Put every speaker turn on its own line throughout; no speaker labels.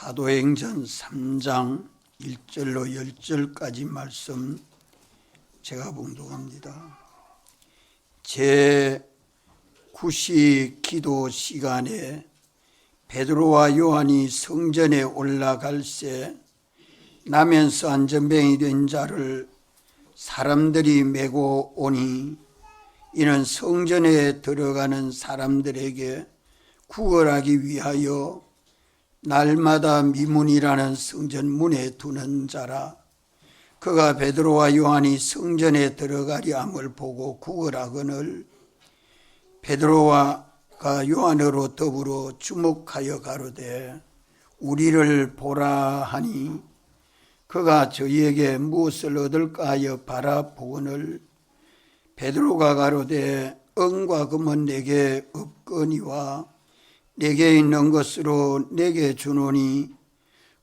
사도행전 3장 1절로 10절까지 말씀 제가 봉독합니다. 제9시 기도 시간에 베드로와 요한이 성전에 올라갈새 나면서 안전병이 된 자를 사람들이 메고 오니 이는 성전에 들어가는 사람들에게 구걸하기 위하여 날마다 미문이라는 성전 문에 두는 자라. 그가 베드로와 요한이 성전에 들어가려 함을 보고 구걸하거늘 베드로가 요한으로 더불어 주목하여 가로되 우리를 보라 하니 그가 저희에게 무엇을 얻을까 하여 바라보거늘 베드로가 가로되 은과 금은 내게 없거니와 내게 있는 것으로 내게 주노니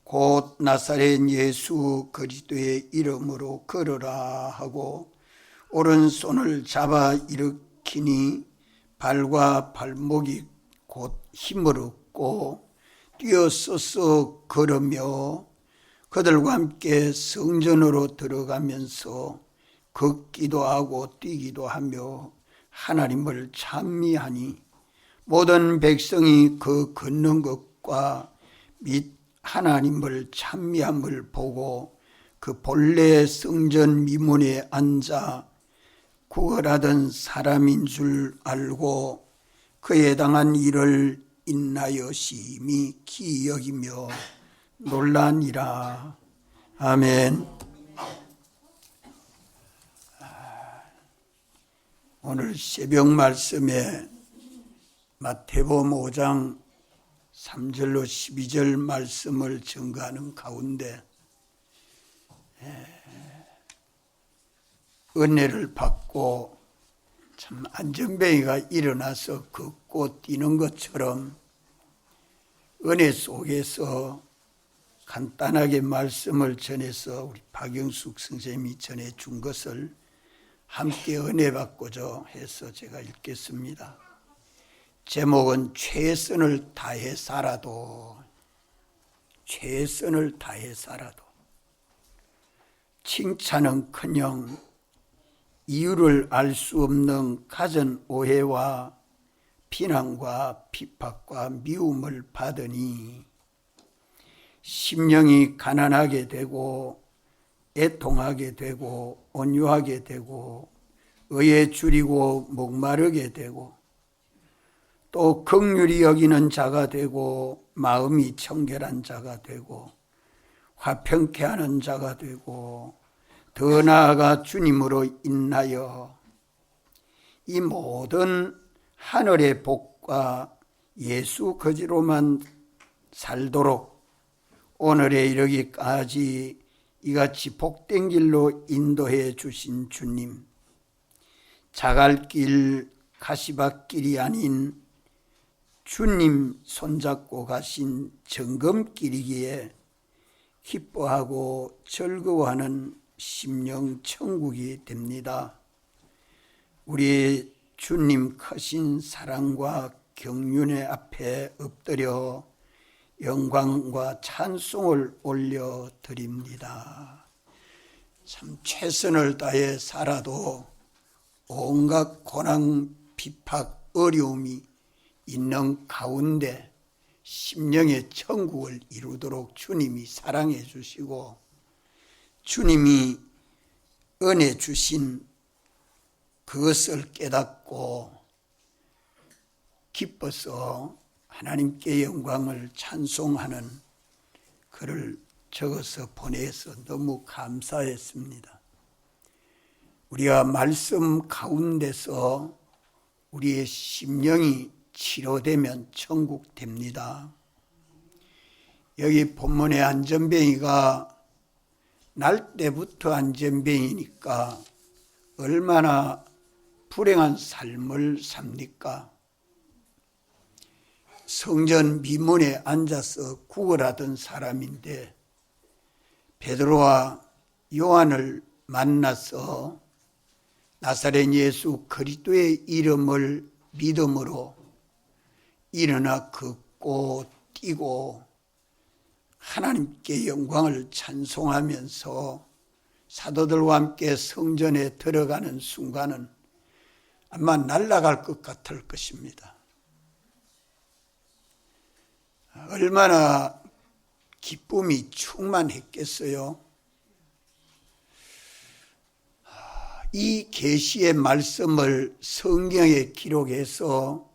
곧 나사렛 예수 그리스도의 이름으로 걸으라 하고 오른손을 잡아 일으키니 발과 발목이 곧 힘을 얻고 뛰어서서 걸으며 그들과 함께 성전으로 들어가면서 걷기도 하고 뛰기도 하며 하나님을 찬미하니 모든 백성이 그 걷는 것과 및 하나님을 찬미함을 보고 그 본래 성전 미문에 앉아 구걸하던 사람인 줄 알고 그에 당한 일을 인하여 심히 기이 여기며 놀라니라. 아멘. 오늘 새벽 말씀에 마태복음 5장 3절로 12절 말씀을 증거하는 가운데 은혜를 받고 참 안전뱅이가 일어나서 걷고 뛰는 것처럼 은혜 속에서 간단하게 말씀을 전해서 우리 박영숙 선생님이 전해준 것을 함께 은혜 받고자 해서 제가 읽겠습니다. 제목은 최선을 다해 살아도, 최선을 다해 살아도. 칭찬은커녕 이유를 알 수 없는 가진 오해와 비난과 비박과 미움을 받으니 심령이 가난하게 되고 애통하게 되고 온유하게 되고 의에 줄이고 목마르게 되고 또 긍휼히 여기는 자가 되고 마음이 청결한 자가 되고 화평케 하는 자가 되고 더 나아가 주님으로 인하여 이 모든 하늘의 복과 예수 거지로만 살도록 오늘에 이르기까지 이같이 복된 길로 인도해 주신 주님, 자갈길 가시밭길이 아닌 주님 손잡고 가신 정금길이기에 기뻐하고 즐거워하는 심령 천국이 됩니다. 우리 주님 크신 사랑과 경륜의 앞에 엎드려 영광과 찬송을 올려드립니다. 참 최선을 다해 살아도 온갖 고난, 비박, 어려움이 있는 가운데 심령의 천국을 이루도록 주님이 사랑해 주시고 주님이 은혜 주신 그것을 깨닫고 기뻐서 하나님께 영광을 찬송하는 글을 적어서 보내서 너무 감사했습니다. 우리가 말씀 가운데서 우리의 심령이 치료되면 천국 됩니다. 여기 본문의 안전뱅이가 날 때부터 안전뱅이니까 얼마나 불행한 삶을 삽니까? 성전 미문에 앉아서 구걸하던 사람인데 베드로와 요한을 만나서 나사렛 예수 그리스도의 이름을 믿음으로 일어나 걷고 뛰고 하나님께 영광을 찬송하면서 사도들과 함께 성전에 들어가는 순간은 아마 날아갈 것 같을 것입니다. 얼마나 기쁨이 충만했겠어요. 이 계시의 말씀을 성경에 기록해서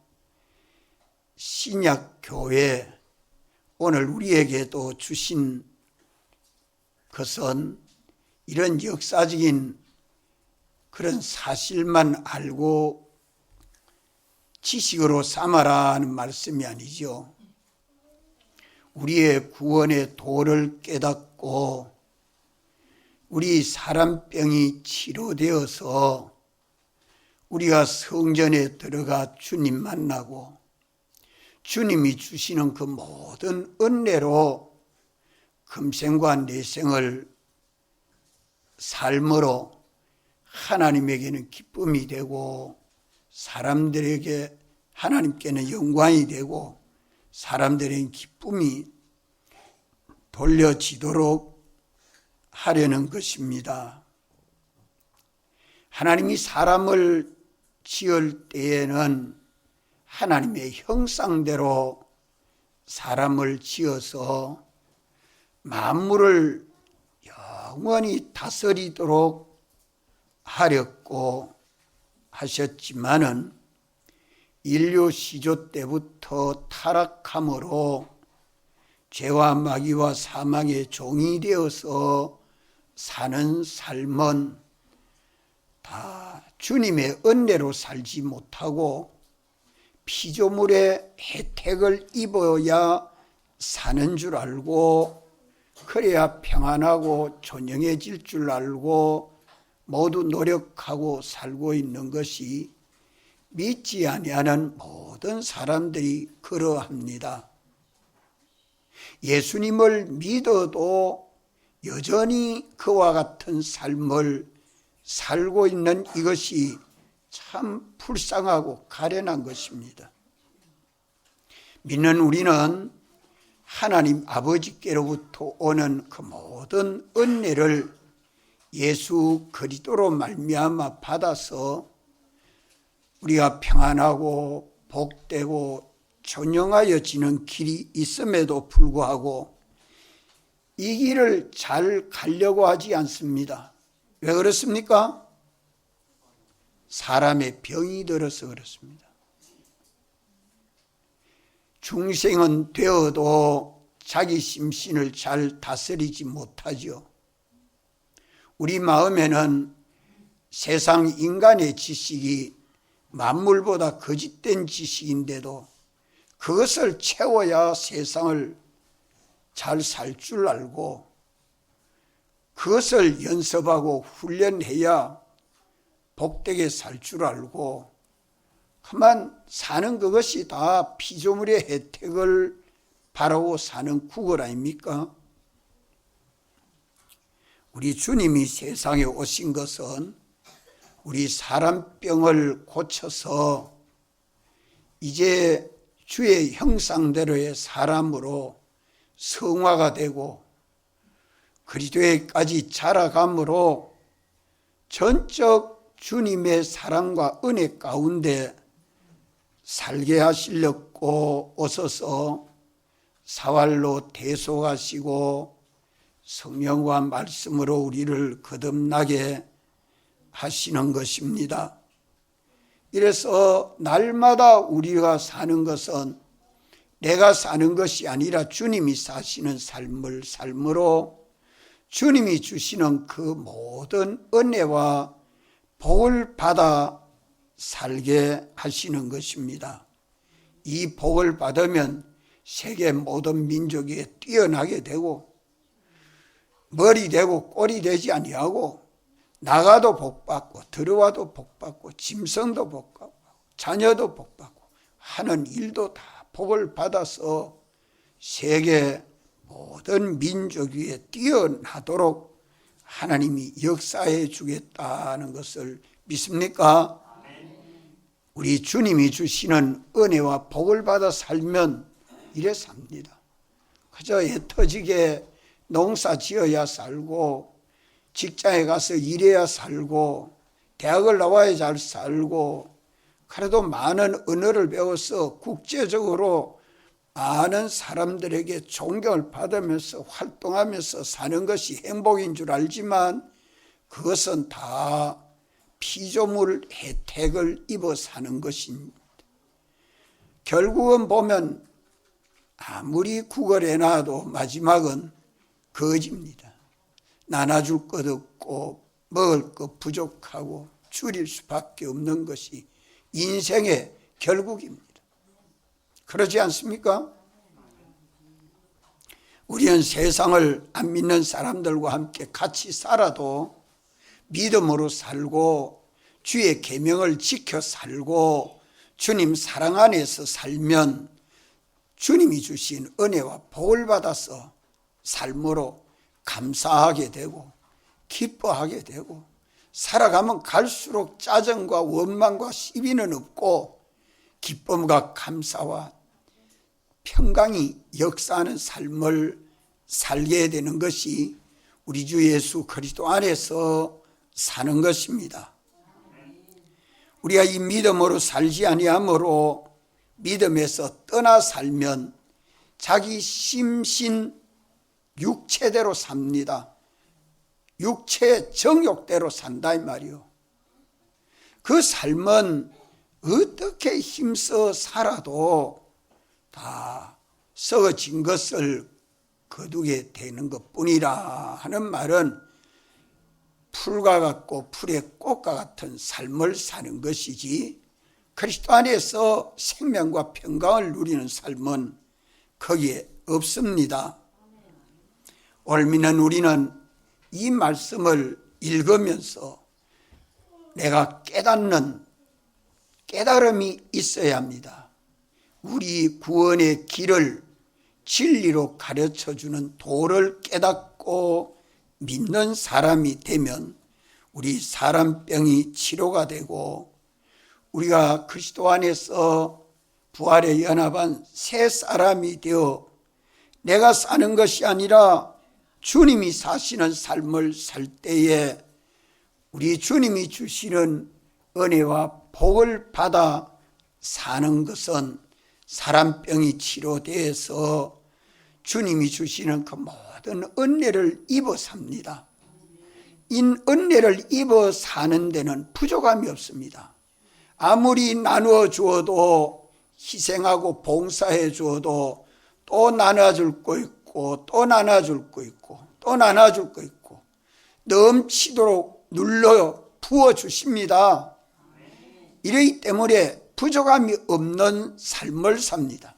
신약교회 오늘 우리에게도 주신 것은 이런 역사적인 그런 사실만 알고 지식으로 삼아라는 말씀이 아니죠. 우리의 구원의 도를 깨닫고 우리 사람병이 치료되어서 우리가 성전에 들어가 주님 만나고 주님이 주시는 그 모든 은혜로 금생과 내생을 삶으로 하나님에게는 기쁨이 되고 사람들에게 하나님께는 영광이 되고 사람들에게는 기쁨이 돌려지도록 하려는 것입니다. 하나님이 사람을 지을 때에는 하나님의 형상대로 사람을 지어서 만물을 영원히 다스리도록 하렸고 하셨지만은 인류 시조 때부터 타락함으로 죄와 마귀와 사망의 종이 되어서 사는 삶은 다 주님의 은혜로 살지 못하고 피조물의 혜택을 입어야 사는 줄 알고 그래야 평안하고 존영해질 줄 알고 모두 노력하고 살고 있는 것이 믿지 아니하는 모든 사람들이 그러합니다. 예수님을 믿어도 여전히 그와 같은 삶을 살고 있는 이것이 참 불쌍하고 가련한 것입니다. 믿는 우리는 하나님 아버지께로부터 오는 그 모든 은혜를 예수 그리스도로 말미암아 받아서 우리가 평안하고 복되고 존영하여지는 길이 있음에도 불구하고 이 길을 잘 가려고 하지 않습니다. 왜 그렇습니까? 사람의 병이 들어서 그렇습니다. 중생은 되어도 자기 심신을 잘 다스리지 못하죠. 우리 마음에는 세상 인간의 지식이 만물보다 거짓된 지식인데도 그것을 채워야 세상을 잘 살 줄 알고 그것을 연습하고 훈련해야 복되게 살 줄 알고 그만 사는 그것이 다 피조물의 혜택을 바라고 사는 구걸 아닙니까? 우리 주님이 세상에 오신 것은 우리 사람병을 고쳐서 이제 주의 형상대로의 사람으로 성화가 되고 그리스도에까지 자라감으로 전적 주님의 사랑과 은혜 가운데 살게 하시려고 오셔서 사활로 대속하시고 성령과 말씀으로 우리를 거듭나게 하시는 것입니다. 이래서 날마다 우리가 사는 것은 내가 사는 것이 아니라 주님이 사시는 삶을 삶으로 주님이 주시는 그 모든 은혜와 복을 받아 살게 하시는 것입니다. 이 복을 받으면 세계 모든 민족이 뛰어나게 되고 머리 되고 꼴이 되지 아니하고 나가도 복받고 들어와도 복받고 짐승도 복받고 자녀도 복받고 하는 일도 다 복을 받아서 세계 모든 민족 위에 뛰어나도록 하나님이 역사해 주겠다는 것을 믿습니까? 우리 주님이 주시는 은혜와 복을 받아 살면 이래 삽니다. 그저 애 터지게 농사 지어야 살고, 직장에 가서 일해야 살고, 대학을 나와야 잘 살고, 그래도 많은 언어를 배워서 국제적으로 많은 사람들에게 존경을 받으면서 활동하면서 사는 것이 행복인 줄 알지만, 그것은 다 피조물 혜택을 입어 사는 것입니다. 결국은 보면 아무리 구걸해놔도 마지막은 거지입니다. 나눠줄 것 없고 먹을 것 부족하고 줄일 수밖에 없는 것이 인생의 결국입니다. 그러지 않습니까? 우리는 세상을 안 믿는 사람들과 함께 같이 살아도 믿음으로 살고 주의 계명을 지켜 살고 주님 사랑 안에서 살면 주님이 주신 은혜와 복을 받아서 삶으로 감사하게 되고 기뻐하게 되고, 살아가면 갈수록 짜증과 원망과 시비는 없고 기쁨과 감사와 평강이 역사하는 삶을 살게 되는 것이 우리 주 예수 그리스도 안에서 사는 것입니다. 우리가 이 믿음으로 살지 아니하므로 믿음에서 떠나 살면 자기 심신 육체대로 삽니다. 육체의 정욕대로 산다 이 말이요. 그 삶은 어떻게 힘써 살아도 다 썩어진 것을 거두게 되는 것뿐이라 하는 말은 풀과 같고 풀의 꽃과 같은 삶을 사는 것이지, 그리스도 안에서 생명과 평강을 누리는 삶은 거기에 없습니다. 오늘 믿는 우리는 이 말씀을 읽으면서 내가 깨닫는 깨달음이 있어야 합니다. 우리 구원의 길을 진리로 가르쳐주는 도를 깨닫고 믿는 사람이 되면 우리 사람병이 치료가 되고, 우리가 그리스도 안에서 부활에 연합한 새 사람이 되어 내가 사는 것이 아니라 주님이 사시는 삶을 살 때에 우리 주님이 주시는 은혜와 복을 받아 사는 것은 사람병이 치료돼서 주님이 주시는 그 모든 은혜를 입어 삽니다. 이 은혜를 입어 사는 데는 부족함이 없습니다. 아무리 나누어 주어도, 희생하고 봉사해 주어도 또 나눠줄 거 있고 또 나눠줄 거 있고 또 나눠줄 거 있고 넘치도록 눌러 부어주십니다. 이러기 때문에 부족함이 없는 삶을 삽니다.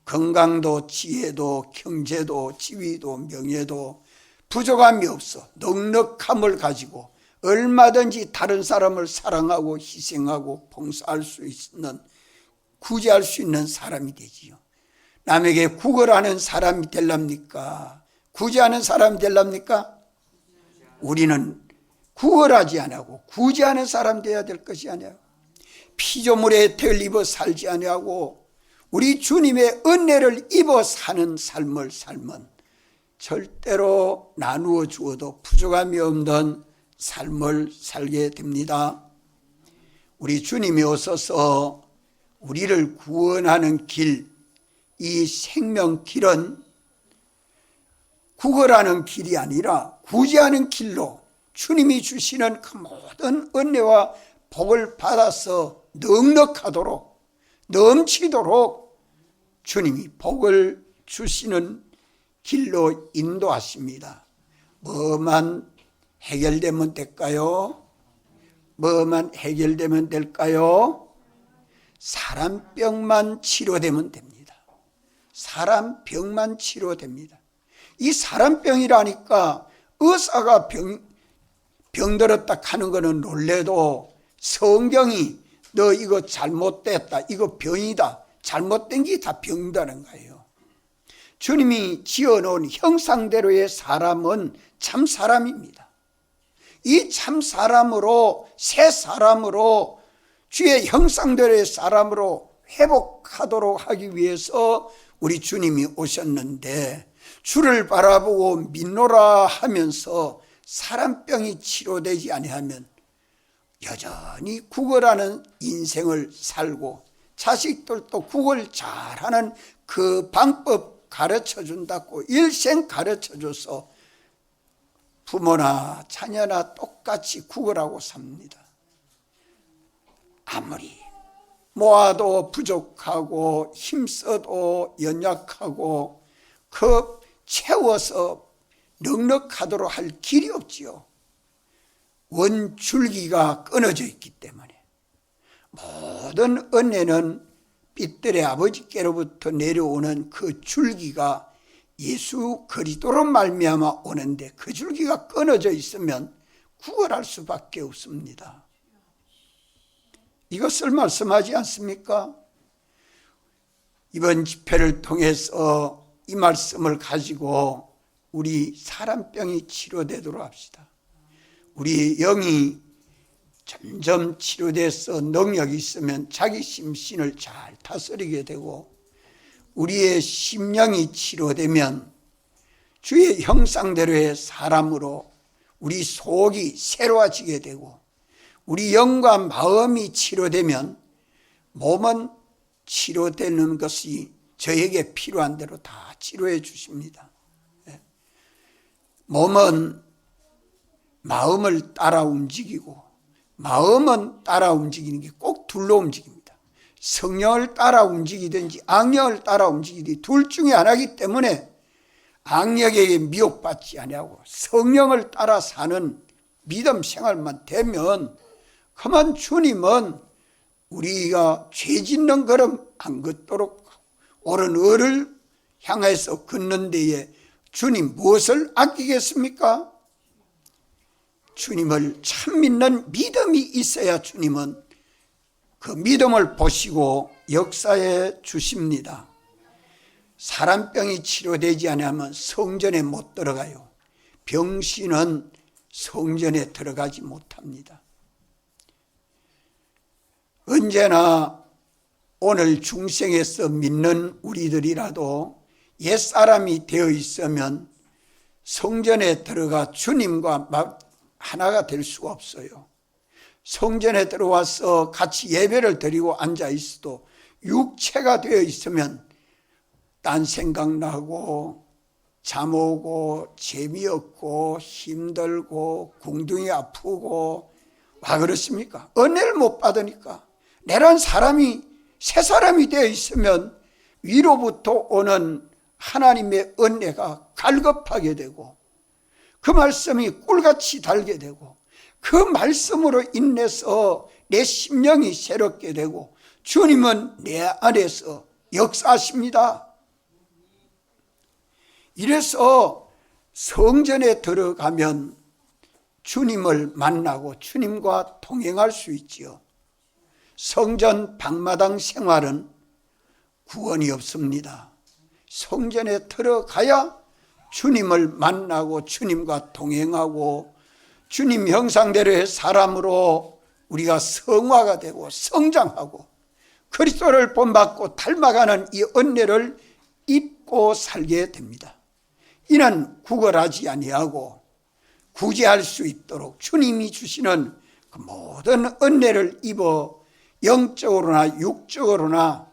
건강도 지혜도 경제도 지위도 명예도 부족함이 없어 넉넉함을 가지고 얼마든지 다른 사람을 사랑하고 희생하고 봉사할 수 있는, 구제할 수 있는 사람이 되지요. 남에게 구걸하는 사람이 되랍니까? 구제하는 사람이 되랍니까? 우리는 구걸하지 아니하고 구제하는 사람 되어야 될 것이 아니야. 피조물의 혜택을 입어 살지 아니하고 우리 주님의 은혜를 입어 사는 삶을 살면 절대로 나누어 주어도 부족함이 없는 삶을 살게 됩니다. 우리 주님이 오셔서 우리를 구원하는 길, 이 생명길은 구걸하는 길이 아니라 구제하는 길로 주님이 주시는 그 모든 은혜와 복을 받아서 넉넉하도록 넘치도록 주님이 복을 주시는 길로 인도하십니다. 뭐만 해결되면 될까요? 뭐만 해결되면 될까요? 사람병만 치료되면 됩니다. 사람병만 치료됩니다. 이 사람병이라니까 의사가 병들었다 하는 거는 놀래도 성경이 너 이거 잘못됐다, 이거 병이다, 잘못된 게 다 병이라는 거예요. 주님이 지어놓은 형상대로의 사람은 참 사람입니다. 이 참 사람으로, 새 사람으로, 주의 형상대로의 사람으로 회복하도록 하기 위해서 우리 주님이 오셨는데, 주를 바라보고 믿노라 하면서 사람병이 치료되지 아니하면 여전히 구걸하는 인생을 살고 자식들도 구걸 잘하는 그 방법 가르쳐준다고 일생 가르쳐줘서 부모나 자녀나 똑같이 구걸하고 삽니다. 아무리 모아도 부족하고 힘써도 연약하고 그 채워서 넉넉하도록 할 길이 없지요. 원줄기가 끊어져 있기 때문에 모든 은혜는 빛들의 아버지께로부터 내려오는 그 줄기가 예수 그리스도로 말미암아 오는데 그 줄기가 끊어져 있으면 구걸할 수밖에 없습니다. 이것을 말씀하지 않습니까? 이번 집회를 통해서 이 말씀을 가지고 우리 사람병이 치료되도록 합시다. 우리 영이 점점 치료돼서 능력이 있으면 자기 심신을 잘 다스리게 되고 우리의 심령이 치료되면 주의 형상대로의 사람으로 우리 속이 새로워지게 되고 우리 영과 마음이 치료되면 몸은 치료되는 것이 저에게 필요한 대로 다 치료해 주십니다. 몸은 마음을 따라 움직이고 마음은 따라 움직이는 게 꼭 둘로 움직입니다. 성령을 따라 움직이든지 악령을 따라 움직이든지 둘 중에 하나이기 때문에 악령에게 미혹받지 아니하고 성령을 따라 사는 믿음 생활만 되면 그만 주님은 우리가 죄 짓는 걸음 안 걷도록 옳은 의를 향해서 걷는 데에 주님 무엇을 아끼겠습니까? 주님을 참 믿는 믿음이 있어야 주님은 그 믿음을 보시고 역사해 주십니다. 사람병이 치료되지 않으면 성전에 못 들어가요. 병신은 성전에 들어가지 못합니다. 언제나 오늘 중생에서 믿는 우리들이라도 옛사람이 되어 있으면 성전에 들어가 주님과 하나가 될 수가 없어요. 성전에 들어와서 같이 예배를 드리고 앉아 있어도 육체가 되어 있으면 딴 생각나고 잠 오고 재미없고 힘들고 궁둥이 아프고 와 그렇습니까? 은혜를 못 받으니까. 내란 사람이 새 사람이 되어 있으면 위로부터 오는 하나님의 은혜가 갈급하게 되고 그 말씀이 꿀같이 달게 되고 그 말씀으로 인해서 내 심령이 새롭게 되고 주님은 내 안에서 역사하십니다. 이래서 성전에 들어가면 주님을 만나고 주님과 동행할 수 있지요. 성전 방마당 생활은 구원이 없습니다. 성전에 들어가야 주님을 만나고 주님과 동행하고 주님 형상대로의 사람으로 우리가 성화가 되고 성장하고 그리스도를 본받고 닮아가는 이 은혜를 입고 살게 됩니다. 이는 구걸하지 아니하고 구제할 수 있도록 주님이 주시는 그 모든 은혜를 입어 영적으로나 육적으로나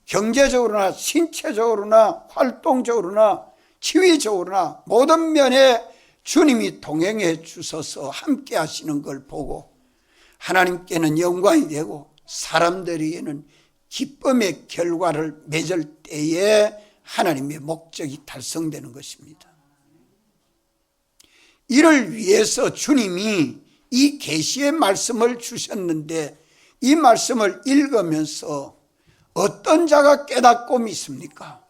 경제적으로나 신체적으로나 활동적으로나 지위적으로나 모든 면에 주님이 동행해 주셔서 함께 하시는 걸 보고 하나님께는 영광이 되고 사람들에게는 기쁨의 결과를 맺을 때에 하나님의 목적이 달성되는 것입니다. 이를 위해서 주님이 이 계시의 말씀을 주셨는데 이 말씀을 읽으면서 어떤 자가 깨닫고 믿습니까?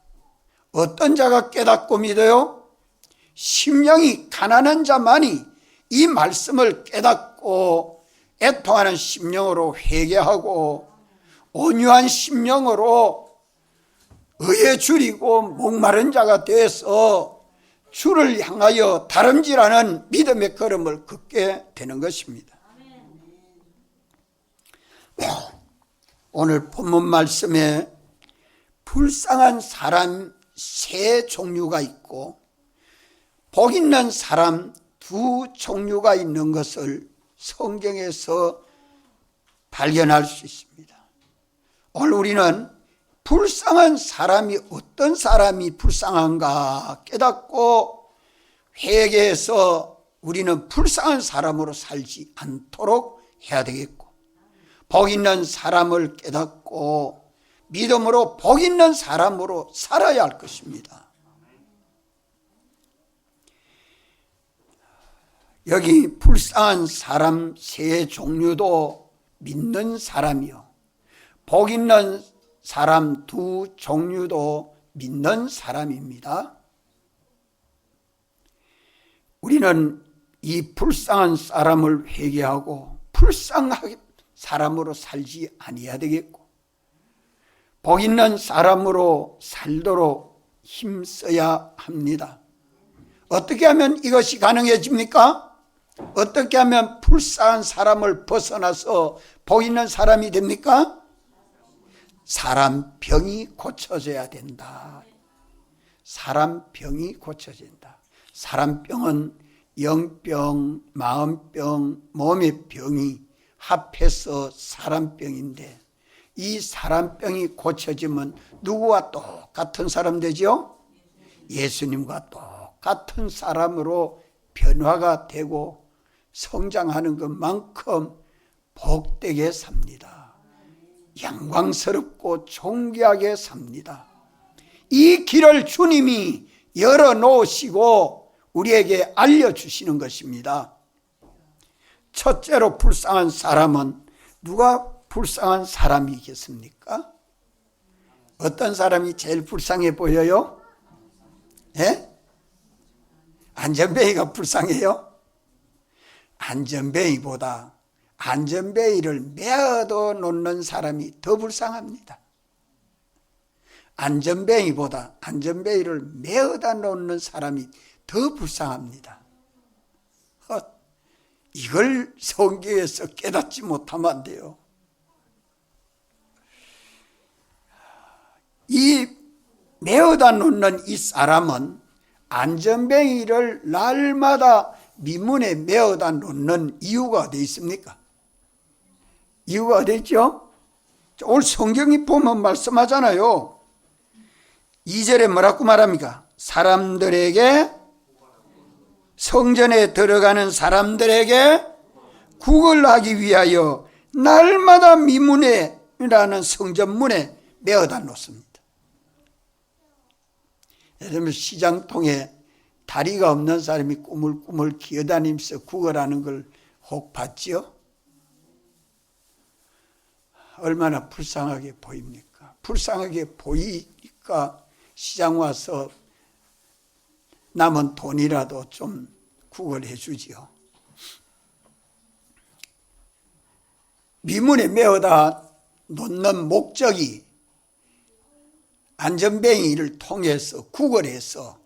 어떤 자가 깨닫고 믿어요? 심령이 가난한 자만이 이 말씀을 깨닫고 애통하는 심령으로 회개하고 온유한 심령으로 의에 줄이고 목마른 자가 돼서 주를 향하여 다름질하는 믿음의 걸음을 걷게 되는 것입니다. 오늘 본문 말씀에 불쌍한 사람 세 종류가 있고 복 있는 사람 두 종류가 있는 것을 성경에서 발견할 수 있습니다. 오늘 우리는 불쌍한 사람이 어떤 사람이 불쌍한가 깨닫고 회개해서 우리는 불쌍한 사람으로 살지 않도록 해야 되겠고, 복 있는 사람을 깨닫고 믿음으로 복 있는 사람으로 살아야 할 것입니다. 여기 불쌍한 사람 세 종류도 믿는 사람이요, 복 있는 사람 두 종류도 믿는 사람입니다. 우리는 이 불쌍한 사람을 회개하고 불쌍한 사람으로 살지 아니해야 되겠고, 복 있는 사람으로 살도록 힘써야 합니다. 어떻게 하면 이것이 가능해집니까? 어떻게 하면 불쌍한 사람을 벗어나서 복 있는 사람이 됩니까? 사람 병이 고쳐져야 된다. 사람 병이 고쳐진다. 사람 병은 영병, 마음병, 몸의 병이 합해서 사람병인데, 이 사람병이 고쳐지면 누구와 똑같은 사람 되죠? 예수님과 똑같은 사람으로 변화가 되고 성장하는 것만큼 복되게 삽니다. 영광스럽고 존귀하게 삽니다. 이 길을 주님이 열어놓으시고 우리에게 알려주시는 것입니다. 첫째로 불쌍한 사람은 누가 불쌍한 사람이겠습니까? 어떤 사람이 제일 불쌍해 보여요? 예? 안전뱅이가 불쌍해요? 안전뱅이보다 안전뱅이를 메어도 놓는 사람이 더 불쌍합니다. 안전뱅이보다 안전뱅이를 메어다 놓는 사람이 더 불쌍합니다. 이걸 성경에서 깨닫지 못하면 안 돼요. 이 메어다 놓는 이 사람은 안전뱅이를 날마다 미문에 메어다 놓는 이유가 어디 있습니까? 이유가 어디 있죠? 오늘 성경이 보면 말씀하잖아요. 2절에 뭐라고 말합니까? 사람들에게, 성전에 들어가는 사람들에게 구걸하기 위하여 날마다 미문에라는 성전문에 메어다 놓습니다. 예를 들면 시장통에 다리가 없는 사람이 꾸물꾸물 기어다니면서 구걸하는 걸 혹 봤지요? 얼마나 불쌍하게 보입니까? 불쌍하게 보이니까 시장 와서 남은 돈이라도 좀 구걸해 주지요. 미문에 메어다 놓는 목적이 안전뱅이를 통해서 구걸해서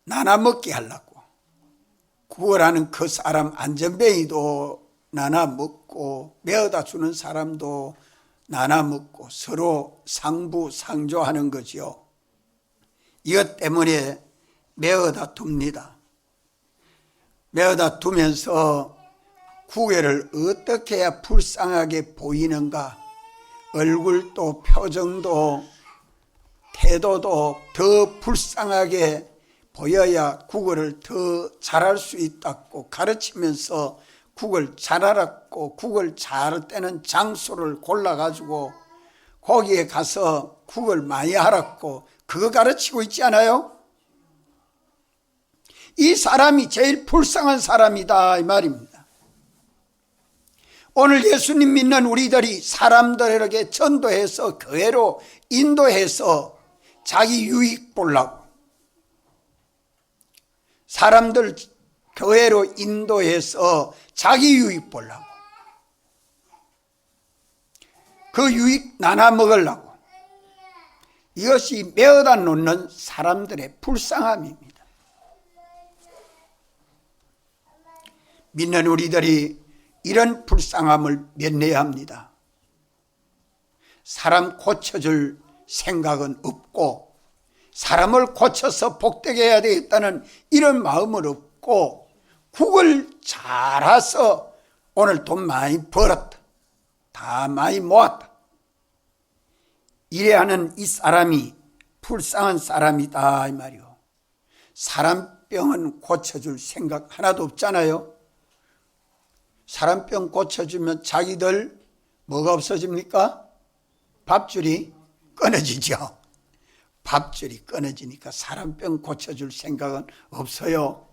나눠먹게 하려고, 구걸하는 그 사람 안전뱅이도 나눠먹고 메어다 주는 사람도 나눠먹고 서로 상부상조하는 거지요. 이것 때문에 메어다 둡니다. 메어다 두면서 구걸을 어떻게 해야 불쌍하게 보이는가, 얼굴도 표정도 태도도 더 불쌍하게 보여야 구걸을 더 잘할 수 있다고 가르치면서 구걸 잘하라고, 구걸 잘할 때는 장소를 골라가지고 거기에 가서 구걸 많이 하라고 그거 가르치고 있지 않아요? 이 사람이 제일 불쌍한 사람이다 이 말입니다. 오늘 예수님 믿는 우리들이 사람들에게 전도해서 교회로 인도해서 자기 유익 보려고, 사람들 교회로 인도해서 자기 유익 보려고, 그 유익 나눠 먹으려고, 이것이 메어다 놓는 사람들의 불쌍함입니다. 믿는 우리들이 이런 불쌍함을 면해야 합니다. 사람 고쳐줄 생각은 없고 사람을 고쳐서 복되게 해야 되겠다는 이런 마음을 없고 국을 잘해서 오늘 돈 많이 벌었다, 다 많이 모았다, 이래 하는 이 사람이 불쌍한 사람이다 이 말이요. 사람병은 고쳐줄 생각 하나도 없잖아요. 사람병 고쳐주면 자기들 뭐가 없어집니까? 밥줄이 끊어지죠. 밥줄이 끊어지니까 사람병 고쳐줄 생각은 없어요.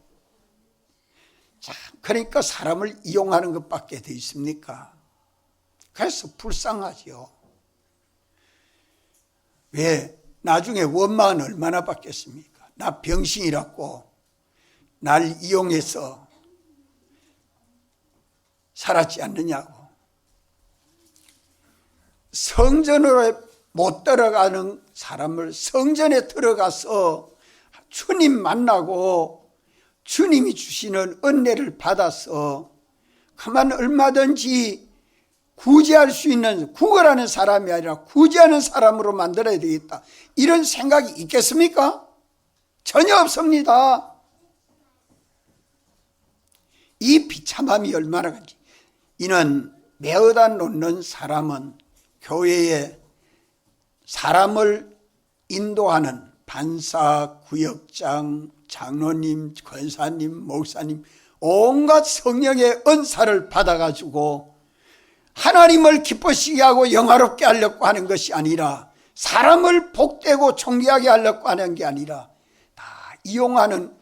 자, 그러니까 사람을 이용하는 것밖에 더 있습니까? 그래서 불쌍하지요. 왜? 나중에 원망은 얼마나 받겠습니까? 나 병신이라고 날 이용해서 살았지 않느냐고. 성전으로 못 들어가는 사람을 성전에 들어가서 주님 만나고 주님이 주시는 은혜를 받아서 그만 얼마든지 구제할 수 있는, 구걸하는 사람이 아니라 구제하는 사람으로 만들어야 되겠다, 이런 생각이 있겠습니까? 전혀 없습니다. 이 비참함이 얼마나 간지. 이는 매어다 놓는 사람은 교회에 사람을 인도하는 반사, 구역장, 장로님, 권사님, 목사님, 온갖 성령의 은사를 받아가지고 하나님을 기쁘시게 하고 영화롭게 하려고 하는 것이 아니라, 사람을 복되고 존귀하게 하려고 하는 게 아니라 다 이용하는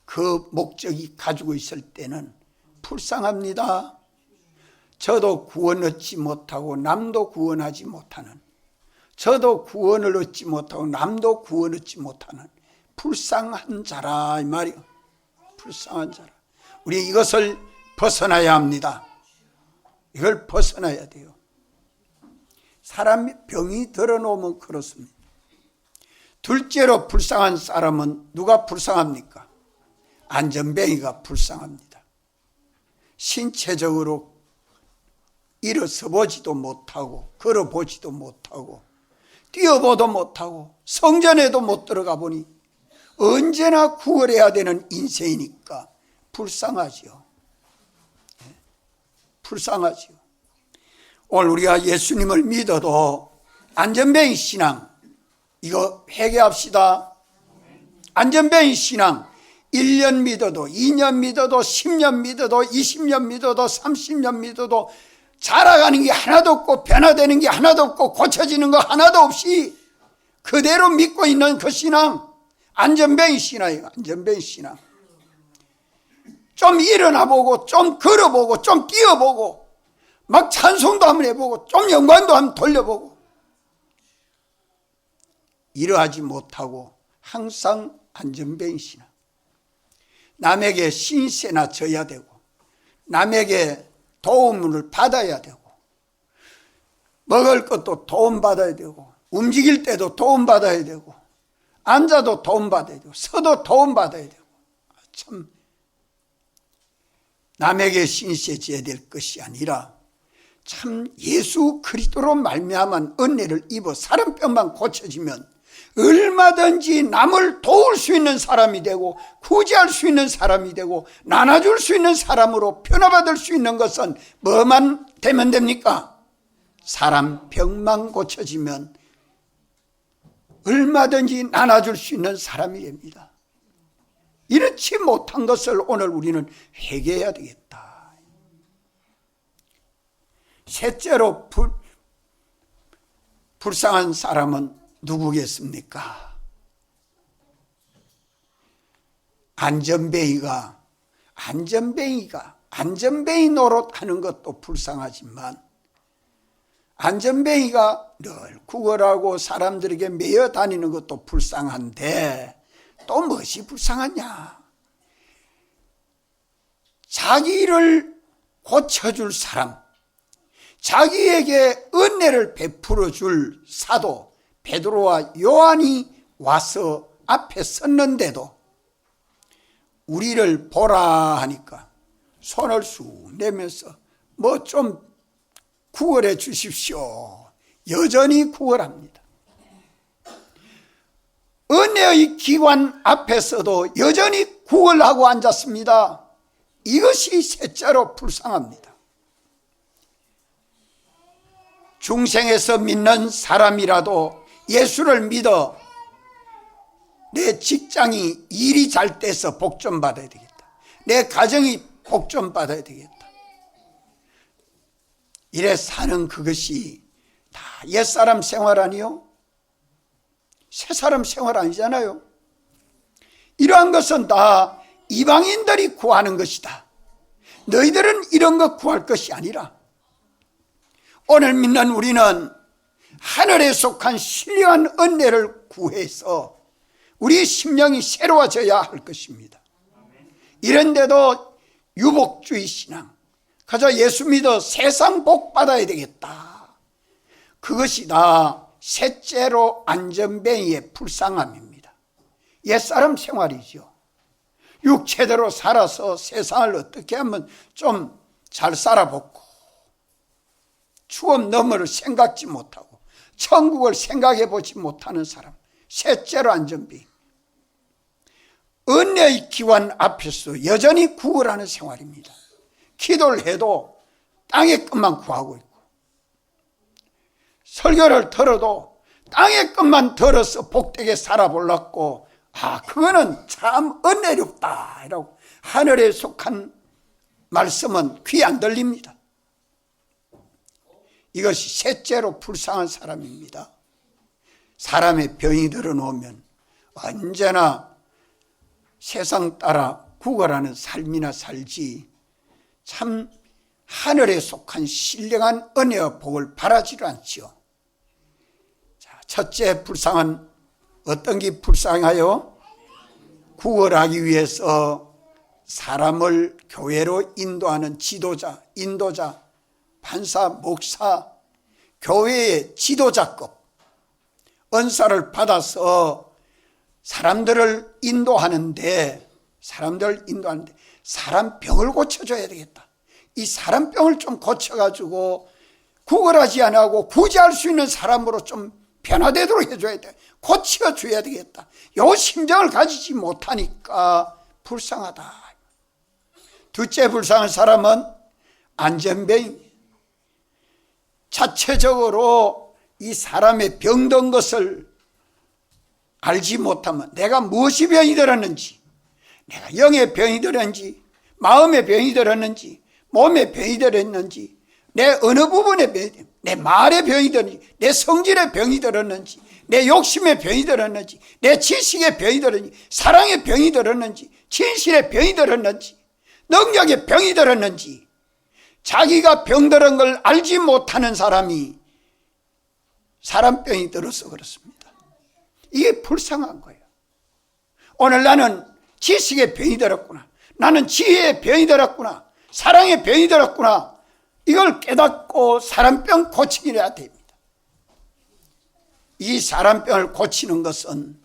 그 목적이 가지고 있을 때는 불쌍합니다. 저도 구원 얻지 못하고 남도 구원하지 못하는, 저도 구원을 얻지 못하고 남도 구원 얻지 못하는 불쌍한 자라 이 말이요. 불쌍한 자라. 우리 이것을 벗어나야 합니다. 이걸 벗어나야 돼요. 사람이 병이 들어놓으면 그렇습니다. 둘째로 불쌍한 사람은 누가 불쌍합니까? 안전뱅이가 불쌍합니다. 신체적으로 일어서 보지도 못하고 걸어보지도 못하고 뛰어보도 못하고 성전에도 못 들어가 보니 언제나 구걸해야 되는 인생이니까 불쌍하지요. 불쌍하지요. 오늘 우리가 예수님을 믿어도 안전뱅이 신앙, 이거 회개합시다. 안전뱅이 신앙, 1년 믿어도 2년 믿어도 10년 믿어도 20년 믿어도 30년 믿어도 자라가는 게 하나도 없고 변화되는 게 하나도 없고 고쳐지는 거 하나도 없이 그대로 믿고 있는 그 신앙, 안전뱅이 신앙이에요. 안전뱅이 신앙. 좀 일어나보고 좀 걸어보고 좀 뛰어보고 막 찬송도 한번 해보고 좀 영광도 한번 돌려보고, 이러하지 못하고 항상 안전뱅이 신앙. 남에게 신세나 져야 되고 남에게 도움을 받아야 되고 먹을 것도 도움받아야 되고 움직일 때도 도움받아야 되고 앉아도 도움받아야 되고 서도 도움받아야 되고, 참 남에게 신세 져야 될 것이 아니라 참 예수 그리스도로 말미암은 은혜를 입어 사람병만 고쳐지면 얼마든지 남을 도울 수 있는 사람이 되고 구제할 수 있는 사람이 되고 나눠줄 수 있는 사람으로 변화받을 수 있는 것은 뭐만 되면 됩니까? 사람 병만 고쳐지면 얼마든지 나눠줄 수 있는 사람이 됩니다. 이렇지 못한 것을 오늘 우리는 회개해야 되겠다. 셋째로 불쌍한 사람은 누구겠습니까? 안전뱅이가 안전뱅이 노릇하는 것도 불쌍하지만 안전뱅이가 늘 구걸하고 사람들에게 매여 다니는 것도 불쌍한데 또 무엇이 불쌍하냐? 자기를 고쳐줄 사람, 자기에게 은혜를 베풀어 줄 사도 베드로와 요한이 와서 앞에 섰는데도 우리를 보라 하니까 손을 쑥 내면서 뭐 좀 구걸해 주십시오. 여전히 구걸합니다. 은혜의 기관 앞에서도 여전히 구걸하고 앉았습니다. 이것이 셋째로 불쌍합니다. 중생에서 믿는 사람이라도 예수를 믿어 내 직장이 일이 잘 돼서 복 좀 받아야 되겠다. 내 가정이 복 좀 받아야 되겠다. 이래 사는 그것이 다 옛사람 생활 아니요? 새사람 생활 아니잖아요. 이러한 것은 다 이방인들이 구하는 것이다. 너희들은 이런 것 구할 것이 아니라 오늘 믿는 우리는 하늘에 속한 신령한 은혜를 구해서 우리 심령이 새로워져야 할 것입니다. 이런데도 유복주의 신앙, 그저 예수 믿어 세상 복 받아야 되겠다. 그것이 다 셋째로 안전뱅이의 불쌍함입니다. 옛사람 생활이죠. 육체대로 살아서 세상을 어떻게 하면 좀 잘 살아보고 추억 너머를 생각지 못하고 천국을 생각해 보지 못하는 사람, 셋째로 안전뱅이. 은혜의 기관 앞에서 여전히 구걸하는 생활입니다. 기도를 해도 땅의 것만 구하고 있고, 설교를 들어도 땅의 것만 들어서 복되게 살아보려고, 그거는 참 은혜롭다 이라고 하늘에 속한 말씀은 귀 안 들립니다. 이것이 셋째로 불쌍한 사람입니다. 사람의 병이 들어놓으면 언제나 세상 따라 구걸하는 삶이나 살지 참 하늘에 속한 신령한 은혜와 복을 바라지를 않지요. 자, 첫째 불쌍한, 어떤 게 불쌍하여? 구걸하기 위해서 사람을 교회로 인도하는 지도자, 인도자, 판사, 목사, 교회의 지도자급 은사를 받아서 사람들을 인도하는데 사람 병을 고쳐줘야 되겠다. 이 사람 병을 좀 고쳐가지고 구걸하지 않고 구제할 수 있는 사람으로 좀 변화되도록 해줘야 돼. 고쳐줘야 되겠다. 요 심정을 가지지 못하니까 불쌍하다. 둘째 불쌍한 사람은 안전병입니다. 자체적으로 이 사람의 병든 것을 알지 못하면 내가 무엇이 병이 들었는지, 내가 영의 병이 들었는지, 마음의 병이 들었는지, 몸의 병이 들었는지, 내 어느 부분에 병이 들었는지, 내 말의 병이 들었는지, 내 성질의 병이 들었는지, 내 욕심의 병이 들었는지, 내 지식의 병이 들었는지, 사랑의 병이 들었는지, 진실의 병이 들었는지, 능력의 병이 들었는지, 자기가 병들은 걸 알지 못하는 사람이 사람병이 들어서 그렇습니다. 이게 불쌍한 거예요. 오늘 나는 지식의 병이 들었구나, 나는 지혜의 병이 들었구나, 사랑의 병이 들었구나, 이걸 깨닫고 사람병 고치기를 해야 됩니다. 이 사람병을 고치는 것은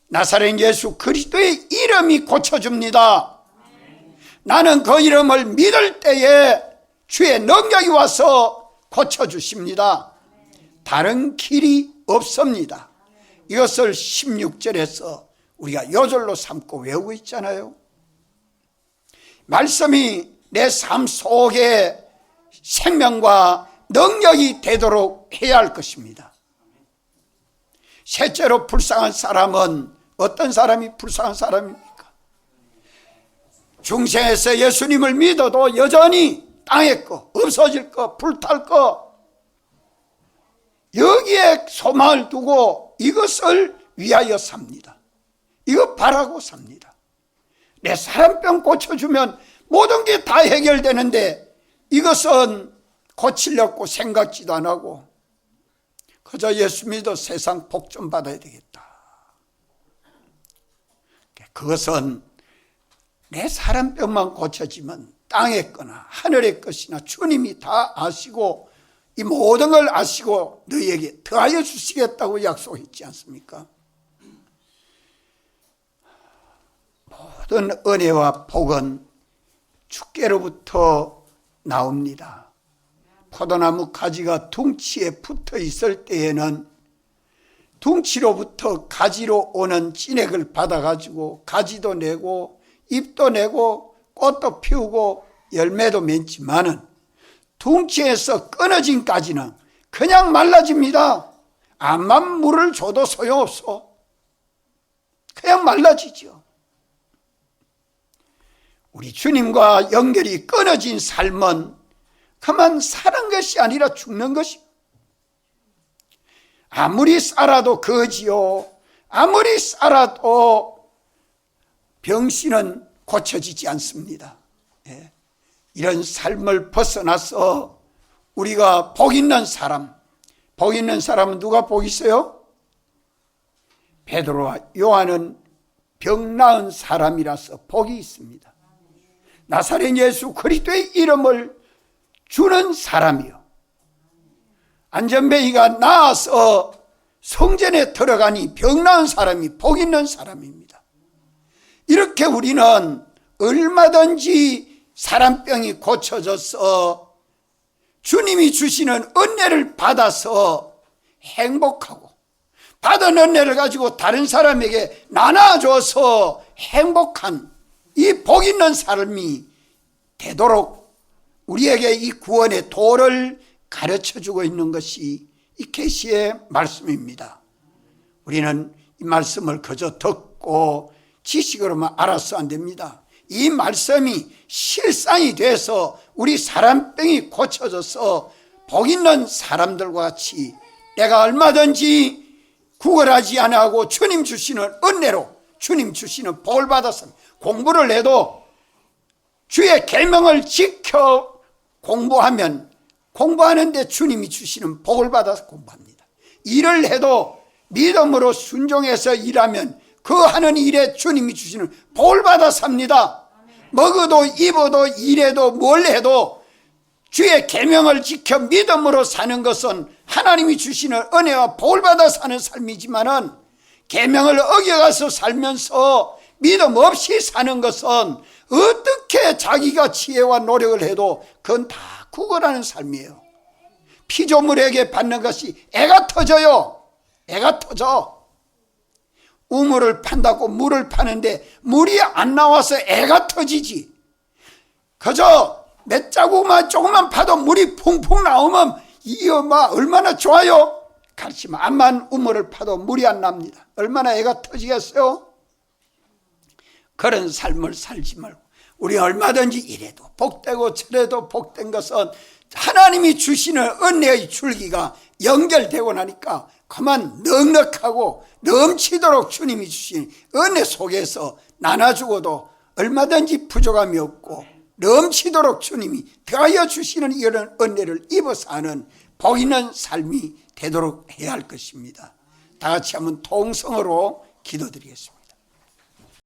나사렛 예수 그리스도의 이름이 고쳐줍니다. 나는 그 이름을 믿을 때에 주의 능력이 와서 고쳐주십니다. 다른 길이 없습니다. 이것을 16절에서 우리가 요절로 삼고 외우고 있잖아요. 말씀이 내 삶 속에 생명과 능력이 되도록 해야 할 것입니다. 셋째로 불쌍한 사람은 어떤 사람이 불쌍한 사람입니까? 중생에서 예수님을 믿어도 여전히 땅의 거, 없어질 거, 불탈 거, 여기에 소망을 두고 이것을 위하여 삽니다. 이거 바라고 삽니다. 내 사람병 고쳐주면 모든 게 다 해결되는데 이것은 고치려고 생각지도 안 하고 그저 예수 믿어 세상 복 좀 받아야 되겠다. 그것은 내 사람병만 고쳐지면 땅의 거나 하늘의 것이나 주님이 다 아시고 이 모든 걸 아시고 너희에게 더하여 주시겠다고 약속했지 않습니까? 모든 은혜와 복은 주께로부터 나옵니다. 포도나무 가지가 둥치에 붙어 있을 때에는 둥치로부터 가지로 오는 진액을 받아가지고 가지도 내고 잎도 내고 꽃도 피우고 열매도 맺지만은 둥치에서 끊어진까지는 그냥 말라집니다. 암만 물을 줘도 소용없어. 그냥 말라지죠. 우리 주님과 연결이 끊어진 삶은 그만 사는 것이 아니라 죽는 것입니다. 아무리 살아도 거지요. 아무리 살아도 병신은 고쳐지지 않습니다. 예. 이런 삶을 벗어나서 우리가 복 있는 사람, 복 있는 사람은 누가 복 있어요? 베드로와 요한은 병 나은 사람이라서 복이 있습니다. 나사렛 예수 그리스도의 이름을 주는 사람이요. 안전뱅이가 나아서 성전에 들어가니 병 나은 사람이 복 있는 사람입니다. 이렇게 우리는 얼마든지 사람병이 고쳐져서 주님이 주시는 은혜를 받아서 행복하고 받은 은혜를 가지고 다른 사람에게 나눠줘서 행복한 이 복 있는 삶이 되도록 우리에게 이 구원의 도를 가르쳐주고 있는 것이 이 계시의 말씀입니다. 우리는 이 말씀을 그저 듣고 지식으로만 알아서 안 됩니다. 이 말씀이 실상이 돼서 우리 사람병이 고쳐져서 복 있는 사람들과 같이 내가 얼마든지 구걸하지 않고 주님 주시는 은혜로 주님 주시는 복을 받아서 공부를 해도 주의 계명을 지켜 공부하는데 주님이 주시는 복을 받아서 공부합니다. 일을 해도 믿음으로 순종해서 일하면 그 하는 일에 주님이 주시는 복을 받아서 삽니다. 먹어도 입어도 일해도 뭘 해도 주의 계명을 지켜 믿음으로 사는 것은 하나님이 주시는 은혜와 복을 받아 사는 삶이지만은 계명을 어겨가서 살면서 믿음 없이 사는 것은 어떻게 자기가 지혜와 노력을 해도 그건 다 구걸하는 삶이에요. 피조물에게 받는 것이 애가 터져요. 애가 터져. 우물을 판다고 물을 파는데 물이 안 나와서 애가 터지지. 그저 몇 자국만 조금만 파도 물이 퐁퐁 나오면 이 엄마 얼마나 좋아요. 가르치면 암만 우물을 파도 물이 안 납니다. 얼마나 애가 터지겠어요. 그런 삶을 살지 말고 우리 얼마든지 이래도 복되고 저래도 복된 것은 하나님이 주시는 은혜의 줄기가 연결되고 나니까 그만 넉넉하고 넘치도록 주님이 주신 은혜 속에서 나눠주고도 얼마든지 부족함이 없고 넘치도록 주님이 더하여 주시는 이런 은혜를 입어 사는 복 있는 삶이 되도록 해야 할 것입니다. 다 같이 한번 통성으로 기도드리겠습니다.